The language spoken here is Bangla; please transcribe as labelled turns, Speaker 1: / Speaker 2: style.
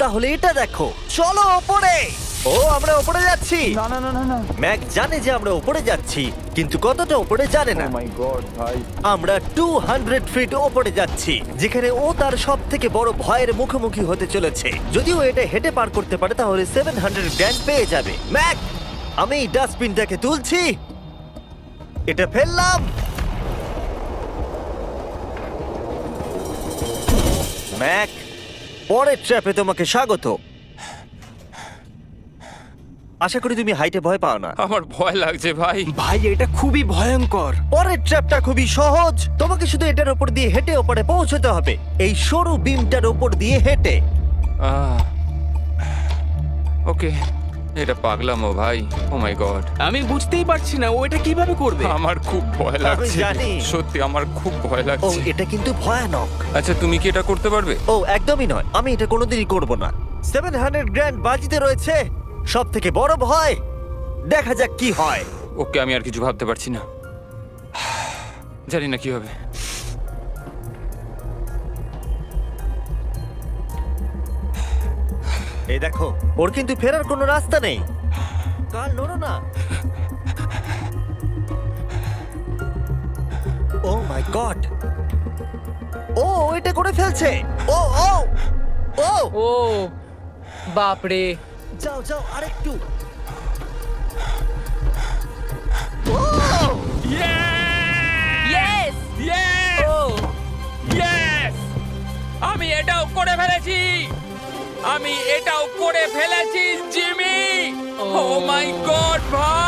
Speaker 1: তাহলে এটা দেখো, চলো ওপরে। ও আমরা ওপরে যাচ্ছি।
Speaker 2: না না না না না
Speaker 1: ম্যাক জানে যে আমরা ওপরে যাচ্ছি, কিন্তু কতটা ওপরে জানে
Speaker 2: ও
Speaker 1: না।
Speaker 2: মাই গড ভাই
Speaker 1: আমরা 200 ফিট ওপরে যাচ্ছি, যেখানে ও তার সব থেকে বড় ভয়ের মুখোমুখি হতে চলেছে। যদিও এটা হেঁটে পার করতে পারে তাহলে 700 গ্র্যান্ড পেয়ে যাবে। ম্যাক, আমি ডাস্টবিনটাকে তুলছি, এটা ফেললাম। ম্যাক, পরের ট্র্যাপে তোমাকে স্বাগত। আশা করি তুমি হাইটে ভয় পাও না।
Speaker 3: আমার ভয় লাগছে ভাই।
Speaker 4: ভাই এটা খুবই ভয়ঙ্কর।
Speaker 1: পরের ট্র্যাপটা খুবই সহজ, তোমাকে শুধু এটার উপর দিয়ে হেঁটে ওপরে পৌঁছতে হবে, এই সরু বিমটার উপর দিয়ে হেঁটে।
Speaker 3: ওকে, এটা পাগলামো ভাই। ও মাই গড,
Speaker 4: আমি বুঝতেই পারছি না ও এটা কিভাবে করবে।
Speaker 3: আমার খুব ভয় লাগছে।
Speaker 1: জানি।
Speaker 3: সত্যি আমার খুব ভয়
Speaker 1: ও
Speaker 3: লাগছে।
Speaker 1: এটা কিন্তু ভয়ানক।
Speaker 3: আচ্ছা, তুমি কি এটা করতে পারবে?
Speaker 1: ও একদমই নয়, আমি এটা কোনোদিনই করব না। 700 গ্র্যান্ড বাজিতে রয়েছে, সব থেকে বড় ভয়। দেখা যাক কি হয়।
Speaker 3: ওকে, আমি আর কিছু ভাবতে পারছি না, জানি না কি হবে।
Speaker 1: এই দেখো, ওর কিন্তু ফেরার কোনো রাস্তা নেই। কাল নড়ো না। ও মাই গড, ও এটা করে ফেলছে। ও ও ও
Speaker 5: ও বাপরে।
Speaker 1: যাও যাও আরেকটু। ও
Speaker 5: ইয়েস
Speaker 3: Yes!
Speaker 5: ও
Speaker 3: Yes! আমি এটাও করে ফেলেছি। আমি এটাও করে ফেলেছি জিমি। ও মাই গড ভাই!